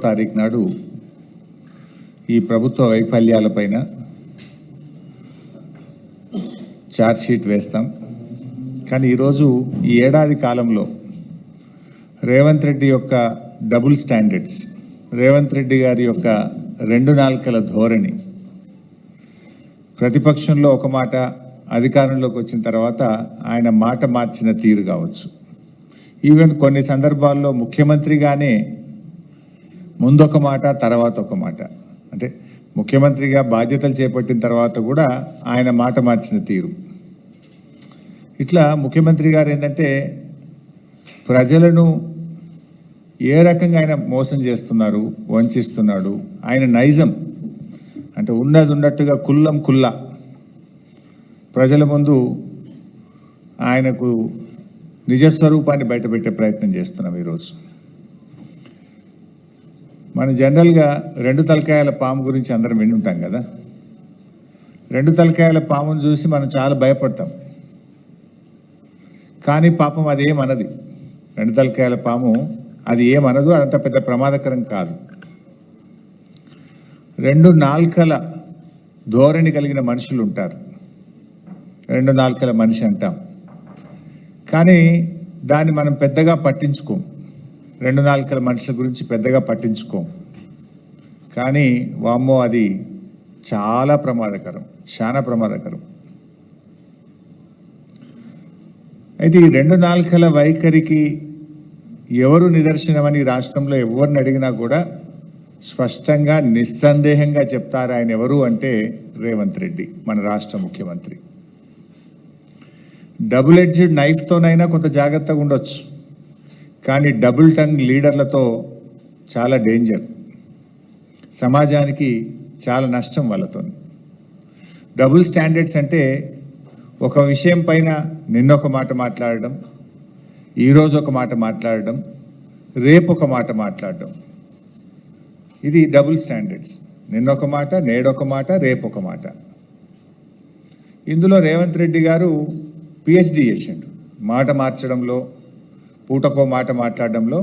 తారీఖు నాడు ఈ ప్రభుత్వ వైఫల్యాలపైన ఛార్జ్షీట్ వేస్తాం. కానీ ఈరోజు ఈ ఏడాది కాలంలో రేవంత్ రెడ్డి యొక్క డబుల్ స్టాండర్డ్స్, రేవంత్ రెడ్డి గారి యొక్క రెండు నాల్కల ధోరణి, ప్రతిపక్షంలో ఒక మాట, అధికారంలోకి వచ్చిన తర్వాత ఆయన మాట మార్చిన తీరు కావచ్చు. ఈవెన్ కొన్ని సందర్భాల్లో ముఖ్యమంత్రిగానే ముందొక మాట తర్వాత ఒక మాట, అంటే ముఖ్యమంత్రిగా బాధ్యతలు చేపట్టిన తర్వాత కూడా ఆయన మాట మార్చిన తీరు. ఇట్లా ముఖ్యమంత్రి గారు ఏంటంటే ప్రజలను ఏ రకంగా ఆయన మోసం చేస్తున్నారు, వంచిస్తున్నాడు, ఆయన నైజం అంటే ఉన్నది ఉన్నట్టుగా కుల్లం కుల్లా ప్రజల ముందు ఆయనకు నిజస్వరూపాన్ని బయటపెట్టే ప్రయత్నం చేస్తున్నాం. ఈరోజు మనం జనరల్గా రెండు తలకాయల పాము గురించి అందరం విని ఉంటాం కదా. రెండు తలకాయల పామును చూసి మనం చాలా భయపడతాం, కానీ పాపం అది ఏమనది. రెండు తలకాయల పాము అది ఏమనదు, అదంత పెద్ద ప్రమాదకరం కాదు. రెండు నాల్కల ధోరణి కలిగిన మనుషులు ఉంటారు, రెండు నాల్కల మనిషి అంటాం, కానీ దాన్ని మనం పెద్దగా పట్టించుకోం. రెండు నాల్కల మనుషుల గురించి పెద్దగా పట్టించుకోం, కానీ వామ్మో అది చాలా ప్రమాదకరం, చాలా ప్రమాదకరం. అయితే ఈ రెండు నాల్కల వైఖరికి ఎవరు నిదర్శనమని రాష్ట్రంలో ఎవరిని అడిగినా కూడా స్పష్టంగా నిస్సందేహంగా చెప్తారు ఆయన ఎవరు అంటే రేవంత్ రెడ్డి, మన రాష్ట్ర ముఖ్యమంత్రి. డబుల్ ఎడ్జ్డ్ నైఫ్తోనైనా కొంత జాగ్రత్తగా ఉండొచ్చు, కానీ డబుల్ టంగ్ లీడర్లతో చాలా డేంజర్, సమాజానికి చాలా నష్టం వాళ్ళతో. డబుల్ స్టాండర్డ్స్ అంటే ఒక విషయం పైన నిన్నొక మాట మాట్లాడడం, ఈరోజు ఒక మాట మాట్లాడడం, రేపు ఒక మాట మాట్లాడడం, ఇది డబుల్ స్టాండర్డ్స్. నిన్నొక మాట, నేడొక మాట, రేపు ఒక మాట. ఇందులో రేవంత్ రెడ్డి గారు పిహెచ్డి చేసిండు, మాట మార్చడంలో, పూటకో మాట మాట్లాడడంలో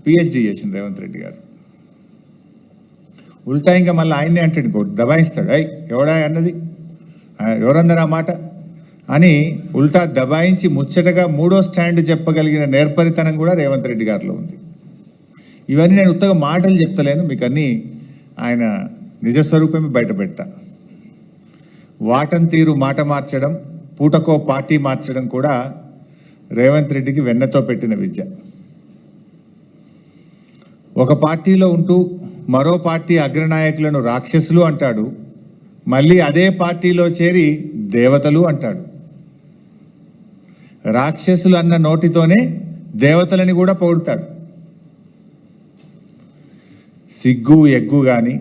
పిహెచ్డి చేసిండు రేవంత్ రెడ్డి గారు. ఉల్టా ఇంకా మళ్ళీ ఆయన్నే అంటాడు, దబాయిస్తాడు, అయ్ ఎవడా అన్నది, ఎవరన్నారు ఆ మాట అని ఉల్టా దబాయించి ముచ్చటగా మూడో స్టాండ్ చెప్పగలిగిన నేర్పరితనం కూడా రేవంత్ రెడ్డి గారిలో ఉంది. ఇవన్నీ నేను ఉత్తగా మాటలు చెప్తలేను, మీకు అన్నీ ఆయన నిజస్వరూపమే బయట పెడతా. వాటం తీరు మాట మార్చడం, పూటకో పార్టీ మార్చడం కూడా రేవంత్ రెడ్డికి వెన్నతో పెట్టిన విద్య. ఒక పార్టీలో ఉంటూ మరో పార్టీ అగ్రనాయకులను రాక్షసులు అంటాడు, మళ్ళీ అదే పార్టీలో చేరి దేవతలు అంటాడు. రాక్షసులు అన్న నోటితోనే దేవతలని కూడా పొగుడతాడు. సిగ్గు ఎగ్గు కానీ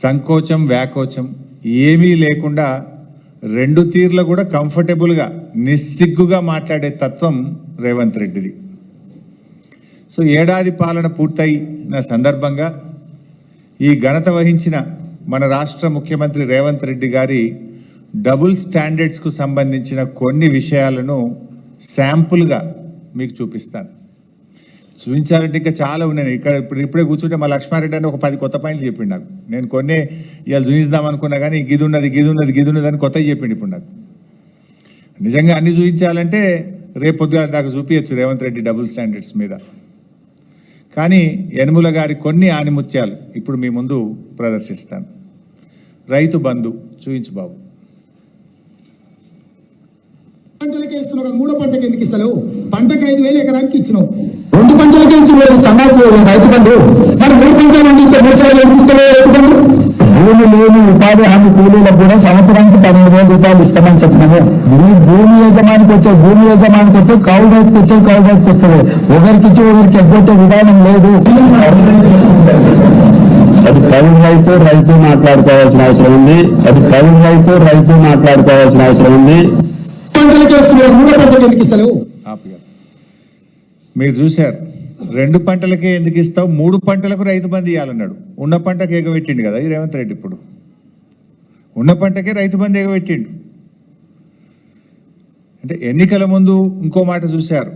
సంకోచం వ్యాకోచం ఏమీ లేకుండా రెండు తీర్ల కూడా కంఫర్టబుల్గా నిస్సిగ్గుగా మాట్లాడే తత్వం రేవంత్ రెడ్డిది. సో ఏడాది పాలన పూర్తయిన సందర్భంగా ఈ ఘనత వహించిన మన రాష్ట్ర ముఖ్యమంత్రి రేవంత్ రెడ్డి గారి డబుల్ స్టాండర్డ్స్కు సంబంధించిన కొన్ని విషయాలను శాంపుల్గా మీకు చూపిస్తాను. చూపించాలంటే ఇంకా చాలా ఉన్నాయి. ఇక్కడ ఇప్పుడే కూర్చుంటే మా లక్ష్మారెడ్డి అని ఒక 10 కొత్త పాయింట్లు చెప్పిండు నాకు. నేను కొన్ని ఇవాళ చూపిద్దాం అనుకున్నా, కానీ గిది ఉన్నది అని కొత్తవి చెప్పిండు ఇప్పుడు నాకు. నిజంగా అన్ని చూపించాలంటే రేపు పొద్దుగా దాకా చూపించచ్చు రేవంత్ రెడ్డి డబుల్ స్టాండర్డ్స్ మీద. కానీ యనుమల గారి కొన్ని ఆనిముత్యాలు ఇప్పుడు మీ ముందు ప్రదర్శిస్తాను. రైతు బంధు చూపించు బాబు. పంటలకే ఇస్తున్నావు, మూడో పంటకి ఎందుకు ఇస్తావు? పంటకు 5,000 ఎకరానికి ఇచ్చినావు, 2 పంటలకే ఇచ్చిన సమాచారం రైతు బంధు. మరి 3 పంటలు పండిస్తే 3 సార్లు ఎందుకు రైతు బంధు? భూమి లేని ఉపాధి హామీ కూలీలకు కూడా సంవత్సరానికి 12,000 రూపాయలు ఇస్తామని చెప్తున్నాము. ఈ భూమి యజమానికి వచ్చే కౌలు రైతుకి వచ్చేది కౌలు రైతుకి వస్తుంది. ఒకరికిచ్చి ఒకరికి ఎగ్గొట్టే విధానం లేదు. అది కౌలు రైతు మాట్లాడుకోవాల్సిన అవసరం ఉంది. మీరు చూశారు, 2 పంటలకే ఎందుకు ఇస్తావు, 3 పంటలకు రైతు బంధు ఇవ్వాలన్నాడు. ఉన్న పంటకు ఎగబెట్టిండు కదా ఈ రేవంత్ రెడ్డి. ఇప్పుడు ఉన్న పంటకే రైతు బంధు ఎగబెట్టిండు. అంటే ఎన్నికల ముందు ఇంకో మాట చూశారు,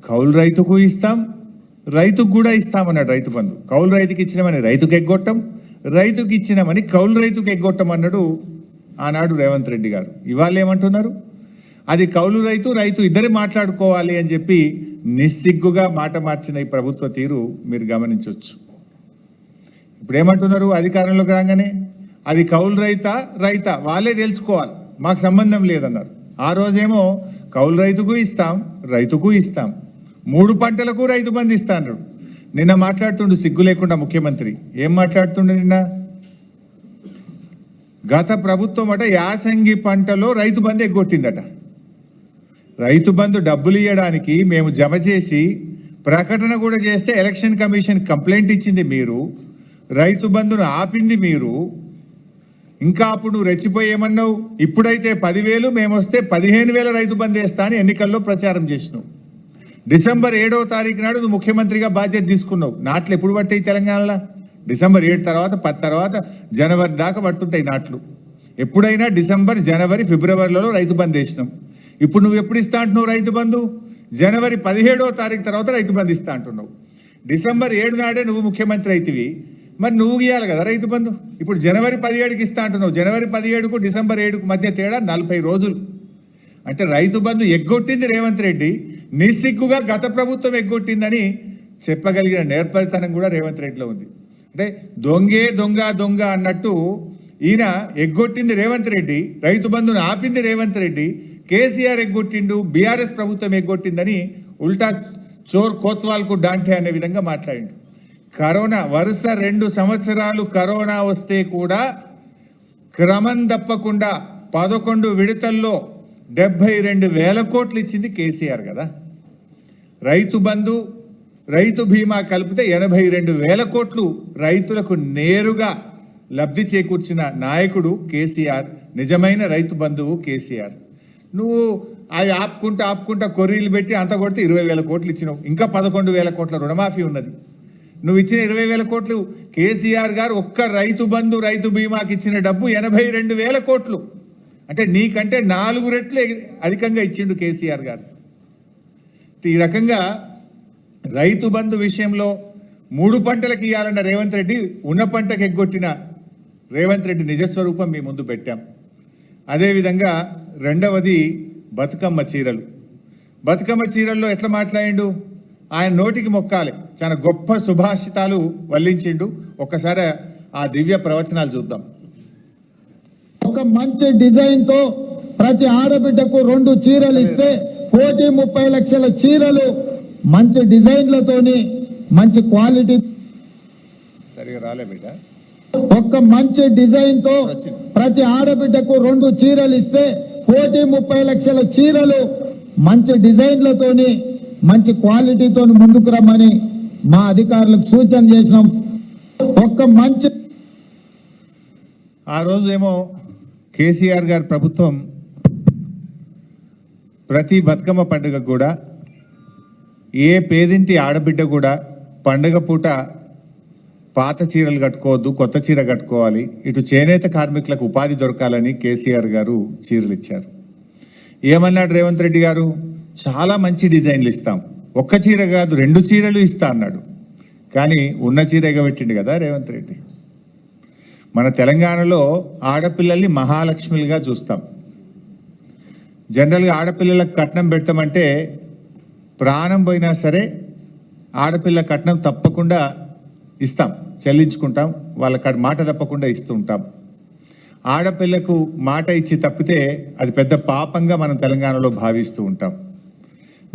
కౌలు రైతుకు ఇస్తాం, రైతుకు కూడా ఇస్తామన్నాడు రైతు బంధు. కౌలు రైతుకి ఇచ్చినామని రైతుకు ఎగ్గొట్టం, రైతుకి ఇచ్చినామని కౌలు రైతుకు ఎగ్గొట్టం అన్నాడు ఆనాడు రేవంత్ రెడ్డి గారు. ఇవాళ ఏమంటున్నారు? అది కౌలు రైతు రైతు ఇద్దరే మాట్లాడుకోవాలి అని చెప్పి నిస్సిగ్గుగా మాట మార్చిన ఈ ప్రభుత్వ తీరు మీరు గమనించవచ్చు. ఇప్పుడు ఏమంటున్నారు? అధికారంలోకి రాగానే అది కౌలు రైతా వాళ్ళే తెలుసుకోవాలి, మాకు సంబంధం లేదన్నారు. ఆ రోజేమో కౌలు రైతుకు ఇస్తాం, రైతుకు ఇస్తాం, 3 పంటలకు రైతు బంధు ఇస్తా అన్నాడు. నిన్న మాట్లాడుతుండు సిగ్గు లేకుండా ముఖ్యమంత్రి. ఏం మాట్లాడుతుండే నిన్న? గత ప్రభుత్వం అట యాసంగి పంటలో రైతు బంధు ఎగ్గొట్టిందట. రైతు బంధు డబ్బులు ఇవ్వడానికి మేము జమ చేసి ప్రకటన కూడా చేస్తే ఎలక్షన్ కమిషన్ కంప్లైంట్ ఇచ్చింది మీరు, రైతు బంధును ఆపింది మీరు. ఇంకా అప్పుడు నువ్వు రెచ్చిపోయేమన్నావు, ఇప్పుడైతే 10,000 మేము వస్తే 15,000 రైతు బంధు వేస్తా అని ఎన్నికల్లో ప్రచారం చేసినావు. డిసెంబర్ 7వ తారీఖు నాడు నువ్వు ముఖ్యమంత్రిగా బాధ్యత తీసుకున్నావు. నాట్లు ఎప్పుడు పడతాయి తెలంగాణలో? డిసెంబర్ 7 తర్వాత 10 తర్వాత జనవరి దాకా పడుతుంటాయి నాట్లు. ఎప్పుడైనా డిసెంబర్, జనవరి, ఫిబ్రవరిలో రైతు బంధు వేసినాం. ఇప్పుడు నువ్వు ఎప్పుడు ఇస్తా అంటున్నావు రైతు బంధు? జనవరి 17వ తారీఖు తర్వాత రైతు బంధు ఇస్తా అంటున్నావు. డిసెంబర్ 7 నాడే నువ్వు ముఖ్యమంత్రి అయితివి, మరి నువ్వు ఇవ్వాలి కదా రైతు బంధు. ఇప్పుడు జనవరి 17కి ఇస్తా అంటున్నావు. జనవరి 17కు డిసెంబర్ 7కు మధ్య తేడా 40 రోజులు. అంటే రైతు బంధు ఎగ్గొట్టింది రేవంత్ రెడ్డి, నిస్సిగ్గుగా గత ప్రభుత్వం ఎగ్గొట్టిందని చెప్పగలిగిన నేర్పరితనం కూడా రేవంత్ రెడ్డిలో ఉంది. అంటే దొంగే దొంగ అన్నట్టు ఈయన ఎగ్గొట్టింది రేవంత్ రెడ్డి, రైతు బంధును ఆపింది రేవంత్ రెడ్డి, కేసీఆర్ ఎగ్గొట్టిండు, బీఆర్ఎస్ ప్రభుత్వం ఎగ్గొట్టిందని ఉల్టా చోర్ కోత్వాల్కు డాంటే అనే విధంగా మాట్లాడిండు. కరోనా వరుస 2 సంవత్సరాలు కరోనా వస్తే కూడా క్రమం తప్పకుండా 11 విడతల్లో 72,000 కోట్లు ఇచ్చింది కేసీఆర్ కదా. రైతు బంధు, రైతు బీమా కలిపితే 82,000 కోట్లు రైతులకు నేరుగా లబ్ధి చేకూర్చిన నాయకుడు కేసీఆర్, నిజమైన రైతు బంధువు కేసీఆర్. నువ్వు అవి ఆపుకుంటా కొర్రీలు పెట్టి అంత కొడితే 20,000 కోట్లు ఇచ్చినావు. ఇంకా 11,000 కోట్ల రుణమాఫీ ఉన్నది. నువ్వు ఇచ్చిన 20,000 కోట్లు కేసీఆర్ గారు ఒక్క రైతు బంధు, రైతు బీమాకి ఇచ్చిన డబ్బు 82,000 కోట్లు. అంటే నీకంటే 4 రెట్లు అధికంగా ఇచ్చిండు కేసీఆర్ గారు. ఈ రకంగా రైతు బంధు విషయంలో 3 పంటలకు ఇవ్వాలన్న రేవంత్ రెడ్డి ఉన్న పంటకు ఎగ్గొట్టిన రేవంత్ రెడ్డి నిజస్వరూపం మీ ముందు పెట్టాం. అదేవిధంగా రెండవది బతుకమ్మ చీరలు. బతుకమ్మ చీరల్లో ఎట్లా మాట్లాడిండు? ఆయన నోటికి మొక్కాలి, చాలా గొప్ప సుభాషితాలు వల్లించిండు. ఒక్కసారి ఆ దివ్య ప్రవచనాలు చూద్దాం. ఒక మంచి డిజైన్ తో ప్రతి ఆడబిడ్డకు 2 చీరలు ఇస్తే 1,30,00,000 చీరలు మంచి డిజైన్లతోని మంచి క్వాలిటీ. సరిగా రాలే బిడ్డ. ఒక మంచి డిజైన్ తో ప్రతి ఆడబిడ్డకు 2 చీరలు ఇస్తే 1,30,00,000 చీరలు మంచి డిజైన్లతోని మంచి క్వాలిటీతో ముందుకు రమ్మని మా అధికారులకు సూచన చేసినాం. ఒక్క మంచి ఆ రోజు ఏమో కేసీఆర్ గారి ప్రభుత్వం ప్రతి బతుకమ్మ పండుగ కూడా ఏ పేదింటి ఆడబిడ్డ కూడా పండుగ పూట పాత చీరలు కట్టుకోవద్దు, కొత్త చీర కట్టుకోవాలి, ఇటు చేనేత కార్మికులకు ఉపాధి దొరకాలని కేసీఆర్ గారు చీరలు ఇచ్చారు. ఏమన్నాడు రేవంత్ రెడ్డి గారు? చాలా మంచి డిజైన్లు ఇస్తాం, ఒక్క చీర కాదు 2 చీరలు ఇస్తా అన్నాడు. కానీ ఉన్న చీర ఎగబెట్టిండు కదా రేవంత్ రెడ్డి. మన తెలంగాణలో ఆడపిల్లల్ని మహాలక్ష్మిలుగా చూస్తాం. జనరల్గా ఆడపిల్లలకు కట్నం పెడతామంటే ప్రాణం పోయినా సరే ఆడపిల్ల కట్నం తప్పకుండా ఇస్తాం, చెల్లించుకుంటాం, వాళ్ళ మాట తప్పకుండా ఇస్తూ ఉంటాం. ఆడపిల్లకు మాట ఇచ్చి తప్పితే అది పెద్ద పాపంగా మనం తెలంగాణలో భావిస్తూ ఉంటాం.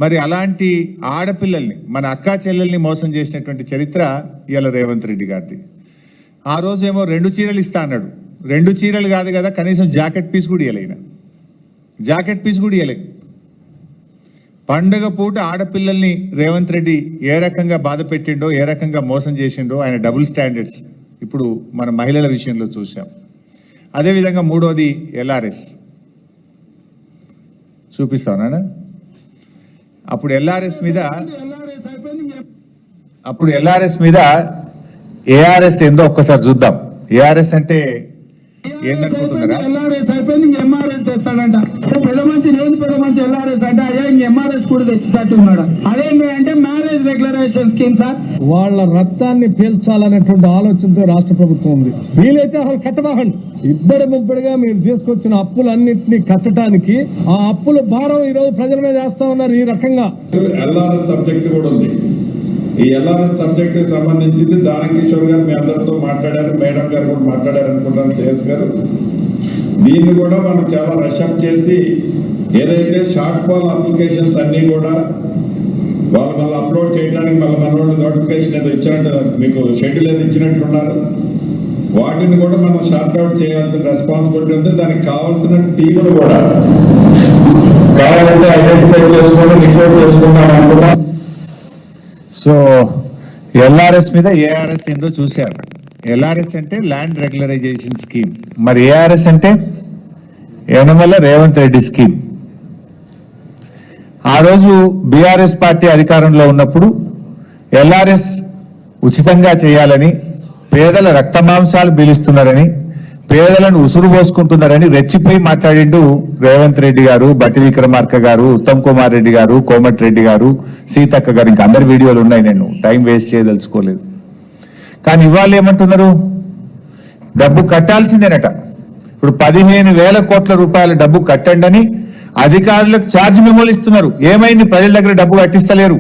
మరి అలాంటి ఆడపిల్లల్ని, మన అక్కా చెల్లెల్ని మోసం చేసినటువంటి చరిత్ర ఇవాళ రేవంత్ రెడ్డి గారిది. ఆ రోజేమో 2 చీరలు ఇస్తా అన్నాడు. 2 చీరలు కాదు కదా, కనీసం జాకెట్ పీస్ కూడా ఇవ్వలేన. జాకెట్ పీస్ కూడా ఇవ్వలేదు. పండుగ పూట ఆడపిల్లల్ని రేవంత్ రెడ్డి ఏ రకంగా బాధ పెట్టిండో, ఏ రకంగా మోసం చేసిండో ఆయన డబుల్ స్టాండర్డ్స్ ఇప్పుడు మన మహిళల విషయంలో చూసాం. అదేవిధంగా మూడోది ఎల్ఆర్ఎస్ చూపిస్తానా? అప్పుడు ఎల్ఆర్ఎస్ మీద ఏఆర్ఎస్ ఏందో ఒక్కసారి చూద్దాం. ఏఆర్ఎస్ అంటే ఏందనుకుంటున్నారా? ఎల్ఆర్ఎస్ అయిపోయింది, ఇంక ఎంఆర్ఎస్ తెస్తాడంట. పెద్ద మంచి లేదు, పెద్ద మంచి ఎల్ఆర్ఎస్ అంటే అయ్యా ఇంక ఎంఆర్ఎస్ కూడా తెచ్చేటట్టు ఉన్నాడు. అదేంటి అంటే మ్యారేజ్ రెగ్యులరైజేషన్ స్కీమ్ సార్. వాళ్ళ రక్తాన్ని పీల్చాలనేటువంటి ఆలోచనతో రాష్ట్ర ప్రభుత్వం ఉంది. వీలైతే అసలు కట్టబాకండి. ఇద్దరు ముగ్గురుగా మీరు తీసుకొచ్చిన అప్పులన్నింటినీ కట్టడానికి ఆ అప్పుల భారం ఈ రోజు ప్రజల మీద వేస్తా ఉన్నారు. ఈ రకంగా ఎల్ఆర్ఎస్ సబ్జెక్ట్ కూడా ఉంది. ఈ ఎల్ఆర్ఎస్ సబ్జెక్ట్ సంబంధించింది దానకిషోర్ గారు మీ అందరితో మాట్లాడారు, మేడం గారు కూడా మాట్లాడారు అనుకుంటాను, చేస్ గారు. దీన్ని కూడా మనం చాలా రషప్ చేసి ఏదైతే షార్ట్ ఫాల్ అప్లికేషన్స్ అన్ని కూడా వాళ్ళు మళ్ళీ అప్లోడ్ చేయడానికి మళ్ళీ మన వాళ్ళు నోటిఫికేషన్ ఏదో ఇచ్చినట్టు మీకు షెడ్యూల్ ఏదో ఇచ్చినట్లున్నారు. వాటిని కూడా మనం షార్ట్ అవుట్ చేయాల్సిన రెస్పాన్సిబిలిటీ ఉంది. దానికి కావాల్సిన టీములు కూడా కావాలంటే ఐడెంటిఫై చేసుకొని రిపోర్ట్ చేసుకుందాం అనుకున్నాం. సో ఎల్ఆర్ఎస్ మీద ఏఆర్ఎస్ ఏందో చూశారు. ఎల్ఆర్ఎస్ అంటే ల్యాండ్ రెగ్యులరైజేషన్ స్కీమ్, మరి ఏఆర్ఎస్ అంటే యనమల రేవంత్ రెడ్డి స్కీమ్. ఆ రోజు బీఆర్ఎస్ పార్టీ అధికారంలో ఉన్నప్పుడు ఎల్ఆర్ఎస్ ఉచితంగా చేయాలని, పేదల రక్తమాంసాలు పీలుస్తున్నారని, పేదలను ఉసురు పోసుకుంటున్నారని రెచ్చిపోయి మాట్లాడిండు రేవంత్ రెడ్డి గారు, బట్టి విక్రమార్క గారు, ఉత్తమ్ కుమార్ రెడ్డి గారు, కోమటిరెడ్డి గారు, సీతక్క గారు. ఇంకా అందరి వీడియోలు ఉన్నాయి, నేను టైం వేస్ట్ చేయదలుచుకోలేదు. కానీ ఇవాళ ఏమంటున్నారు? డబ్బు కట్టాల్సిందేనట. ఇప్పుడు 15,000 కోట్ల రూపాయల డబ్బు కట్టండి అని అధికారులకు ఛార్జ్ మెమోలు ఇస్తున్నారు. ఏమైంది? ప్రజల దగ్గర డబ్బు కట్టిస్తలేరు.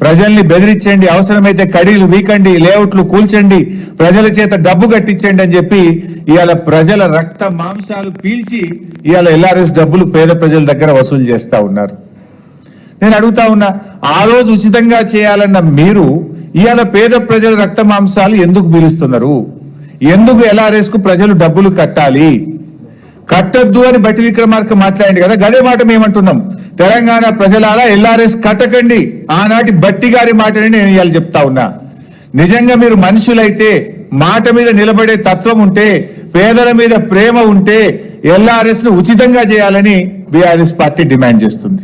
ప్రజల్ని బెదిరించండి, అవసరమైతే కడీలు వీకండి, లేఅవుట్లు కూల్చండి, ప్రజల చేత డబ్బు కట్టించండి అని చెప్పి ఇవాళ ప్రజల రక్త మాంసాలు పీల్చి ఇవాళ ఎల్ఆర్ఎస్ డబ్బులు పేద ప్రజల దగ్గర వసూలు చేస్తా ఉన్నారు. నేను అడుగుతా ఉన్నా, ఆ రోజు ఉచితంగా చేయాలన్న మీరు ఇవాళ పేద ప్రజల రక్త మాంసాలు ఎందుకు పీలుస్తున్నారు? ఎందుకు ఎల్ఆర్ఎస్ కు ప్రజలు డబ్బులు కట్టాలి? కట్టద్దు అని బట్టి విక్రమార్క మాట్లాడింది కదా, గదే మాట మేమంటున్నాం. తెలంగాణ ప్రజలారా ఎల్ఆర్ఎస్ కట్టకండి. ఆనాటి బట్టి గారి మాటని నేను ఇవాళ చెప్తా ఉన్నా. నిజంగా మీరు మనుషులైతే, మాట మీద నిలబడే తత్వం ఉంటే, పేదల మీద ప్రేమ ఉంటే ఎల్ఆర్ఎస్ ను ఉచితంగా చేయాలని బీఆర్ఎస్ పార్టీ డిమాండ్ చేస్తుంది.